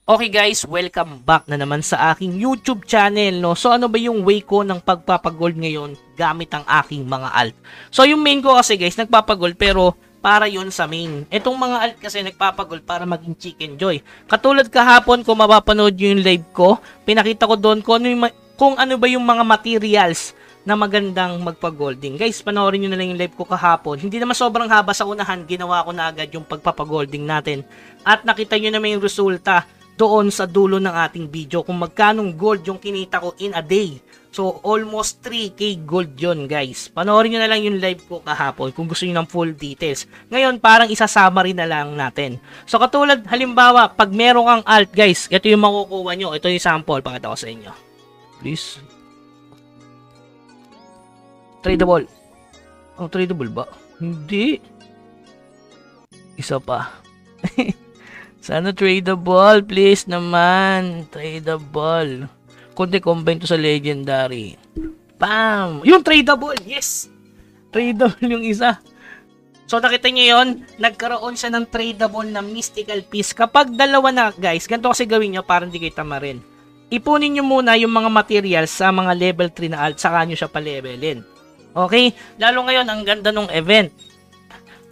Okay guys, welcome back na naman sa aking YouTube channel, no? So ano ba yung way ko ng pagpapagold ngayon gamit ang aking mga alt? So yung main ko kasi guys, nagpapagold pero para yun sa main. Itong mga alt kasi nagpapagold para maging chicken joy. Katulad kahapon kung mapapanood yung live ko, pinakita ko doon kung ano ba yung mga materials na magandang magpa-golding. Guys, panoorin nyo na lang yung live ko kahapon. Hindi naman sobrang haba sa unahan, ginawa ko na agad yung pagpapagolding natin. At nakita nyo naman yung resulta doon sa dulo ng ating video kung magkanong gold yung kinita ko in a day. So, almost 3K gold yon guys. Panoorin nyo na lang yung live ko kahapon kung gusto nyo ng full details. Ngayon, parang isa-summary na lang natin. So, katulad, halimbawa, pag meron kang alt guys, ito yung makukuha nyo. Ito yung sample, pakita ko sa inyo. Please. Tradable. Oh, tradable ba? Hindi. Isa pa. Sana tradable, please naman. Tradable. Kundi combine to sa legendary. Bam! Yung tradable, yes! Tradable yung isa. So, nakita nyo yun? Nagkaroon siya ng tradable na mystical piece. Kapag dalawa na, guys, ganito kasi gawin nyo para hindi kayo tamarin. Ipunin nyo muna yung mga materials sa mga level 3 na alt, saka nyo siya pa-levelin. Okay? Lalo ngayon, ang ganda ng event.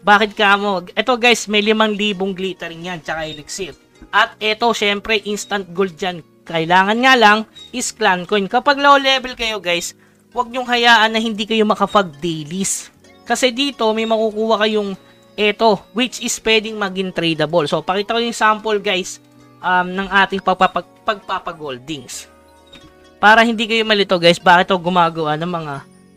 Bakit ka mo? Ito guys, may 5,000 glittering yan, tsaka elixir. At ito, syempre, instant gold yan. Kailangan nga lang is clan coin. Kapag low level kayo guys, huwag nyong hayaan na hindi kayo makapag-dailies. Kasi dito, may makukuha kayong ito, which is pwedeng maging tradable. So, pakita ko yung sample guys ng ating pagpapagoldings. Para hindi kayo malito guys, bakit ako gumagawa ng mga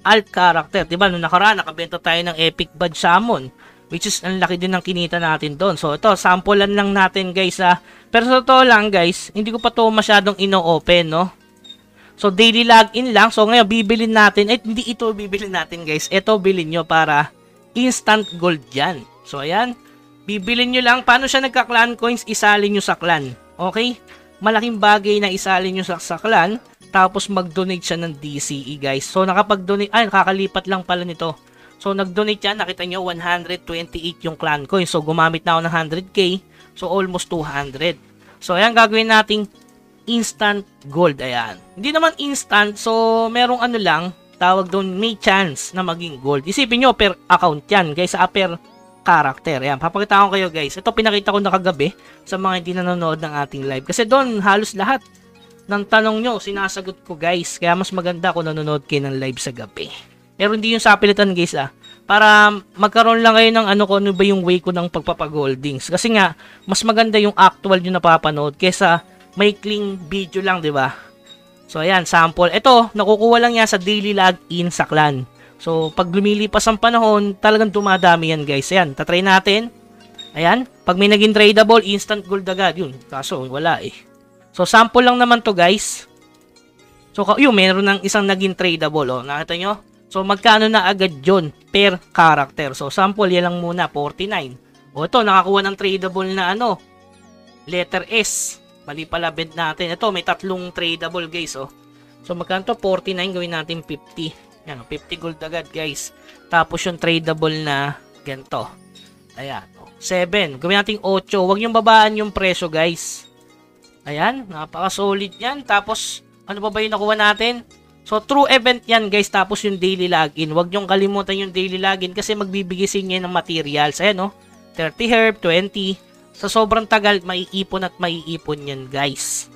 alt character? Diba, nung nakaraan, nakabenta tayo ng epic badge summon. Which is, ang laki din ng kinita natin doon. So, ito, samplean lang natin, guys, ha. Pero sa totoo lang, guys, hindi ko pa to masyadong ino-open, no? So, daily login lang. So, ngayon, bibilin natin. Hindi ito bibilin natin, guys. Ito, bilhin nyo para instant gold yan. So, ayan. Bibilin nyo lang. Paano siya nagka-clan coins? Isalin nyo sa clan. Okay? Malaking bagay na isalin nyo sa clan. Tapos, mag-donate siya ng DCE, guys. So, nakapag-donate. Ay, nakakalipat lang pala nito. So, nag-donate yan. Nakita nyo, 128 yung clan coin. So, gumamit na ako ng 100k. So, almost 200. So, ayan, gagawin nating instant gold. Ayan. Hindi naman instant. So, merong ano lang, tawag doon, may chance na maging gold. Isipin nyo, per account yan. Guys, sa per character. Ayan, papakita ko kayo, guys. Ito, pinakita ko na kagabi sa mga hindi nanonood ng ating live. Kasi doon, halos lahat ng tanong nyo, sinasagot ko, guys. Kaya mas maganda kung nanonood kayo ng live sa gabi. Pero hindi yung sapilitan guys para magkaroon lang kayo ng kung ano ba yung way ko ng pagpapagoldings. Kasi nga, mas maganda yung actual yung napapanood kesa may clean video lang, di ba? So ayan, sample. Ito, nakukuha lang yan sa daily login sa clan. So pag lumilipas ang panahon, talagang dumadami yan guys. Ayan, tatry natin. Ayan, pag may naging tradable, instant gold agad. Yun, kaso wala eh. So sample lang naman to guys. So yun, meron ng isang naging tradable. Oh, nakita nyo? So, magkano na agad yun per character? So, sample, yan lang muna, 49. O, ito, nakakuha ng tradable na letter S. Mali pala bed natin. Ito, may tatlong tradable, guys, oh. So, magkano to? 49, gawin natin 50. Yan, 50 gold agad, guys. Tapos, yung tradable na ganito. Ayan, 7. Gawin natin 8. Huwag yung babaan yung presyo, guys. Ayan, napaka-solid yan. Tapos, ano pa ba yung nakuha natin? So, true event yan guys, tapos yung daily login. Huwag nyong kalimutan yung daily login kasi magbibigay sa inyo ng materials. Ayan 30 herb, 20. Sa sobrang tagal, maiipon at maiipon yan guys.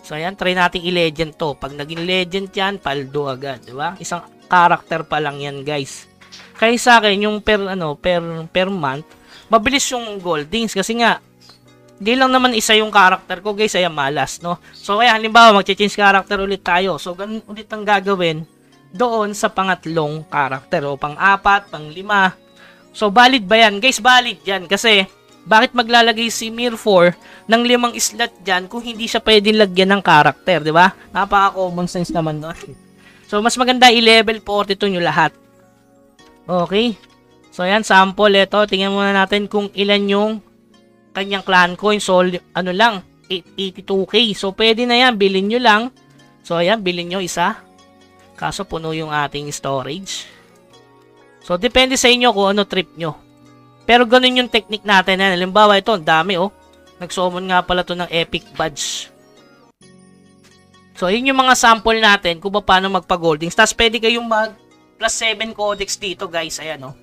So, ayan, try natin i-legend to. Pag naging legend yan, paldo agad. Diba? Isang character pa lang yan guys. Kaya sa akin, yung per month, mabilis yung goldings kasi nga, di lang naman isa yung character ko guys, ay malas, no? So, kaya halimbawa, mag-change character ulit tayo. So, ganun ulit ang gagawin doon sa pangatlong character. O, pang-4, pang-5. So, valid ba yan? Guys, valid yan. Kasi, bakit maglalagay si Mir4 ng 5 slot dyan kung hindi siya pwedeng lagyan ng character, di ba? Napaka-common sense naman doon. So, mas maganda i-level 42 nyo lahat. Okay? So, ayan, sample ito. Tingnan muna natin kung ilan yung kanyang clan coin. So, ano lang, 82k. So, pwede na yan. Bilhin nyo lang. So, ayan, bilhin nyo isa. Kaso, puno yung ating storage. So, depende sa inyo kung ano trip nyo. Pero, ganun yung technique natin. Halimbawa, ito, ang dami, oh. Nag-summon nga pala to ng epic badge. So, yun yung mga sample natin kung paano magpa-goldings. Tapos, pwede kayong mag plus 7 codex dito, guys. Ayan, oh.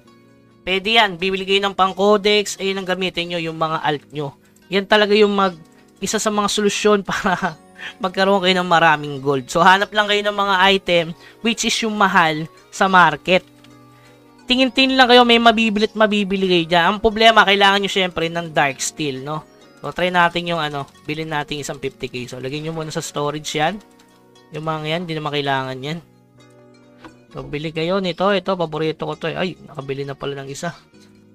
Pwede yan. Bibili kayo ng pang-codex. Ayun ang gamitin nyo, yung mga alt nyo. Yan talaga yung isa sa mga solusyon para magkaroon kayo ng maraming gold. So, hanap lang kayo ng mga item which is yung mahal sa market. Tingin-tingin lang kayo, may mabibili kayo dyan. Ang problema, kailangan nyo syempre ng dark steel, no? So, try natin yung bilhin natin isang 50k. So, lagyan nyo muna sa storage yan. Yung mga yan, hindi naman kailangan yan. So, bili kayo nito. Ito, paborito ko to. Ay, nakabili na pala ng isa.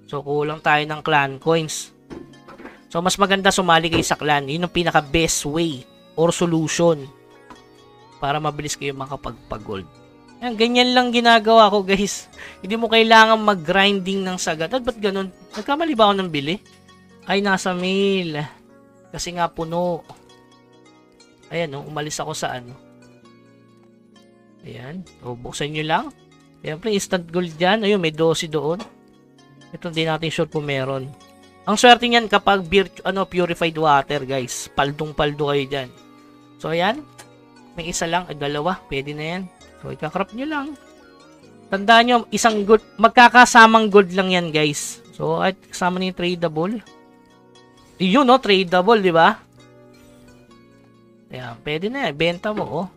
So, kulang tayo ng clan coins. So, mas maganda sumali kayo sa clan. Yun ang pinaka best way or solution para mabilis kayo makapagpag-gold. Yan, ganyan lang ginagawa ko, guys. Hindi mo kailangan mag-grinding ng sagad. At ba't ganun? Nagkamali ba ako ng bili? Ay, nasa mail. Kasi nga puno. Ayan, umalis ako sa Ayan. O, buksan nyo lang. Siyempre, instant gold dyan. Ayun, may 12 doon. Ito, hindi natin sure kung meron. Ang swerte niyan kapag purified water, guys. Paldong-paldo kayo dyan. So, ayan. May isa lang. Ay, dalawa. Pwede na yan. So, ikakrap nyo lang. Tandaan nyo, isang gold. Magkakasamang gold lang yan, guys. So, at kasama na yung tradable. Yun, tradable, di ba? Ayan, pwede na yan. Benta mo,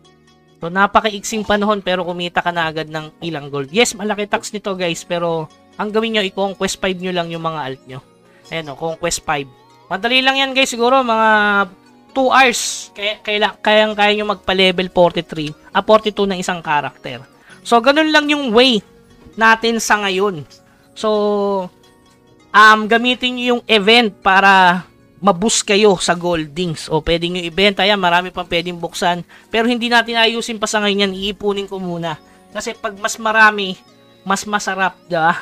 So, napaka-iksing panahon pero kumita ka na agad ng ilang gold. Yes, malaki tax nito, guys. Pero, ang gawin nyo, i-conquest 5 nyo lang yung mga alt nyo. Ayan, conquest 5. Madali lang yan, guys. Siguro, mga 2 hours. Kaya nyo magpa-level 43. 42 ng isang karakter. So, ganun lang yung way natin sa ngayon. So, gamitin nyo yung event para maboost kayo sa goldings. O pwede nyo ibenta yan. Marami pang pwedeng buksan. Pero hindi natin ayusin pa sa ngayon yan. Iipunin ko muna. Kasi pag mas marami, mas masarap. Diba?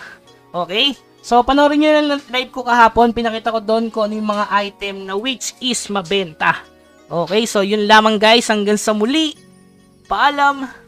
Okay? So, panoorin nyo lang live ko kahapon. Pinakita ko doon kung ano yung mga item na which is mabenta. Okay? So, yun lamang guys. Hanggang sa muli. Paalam!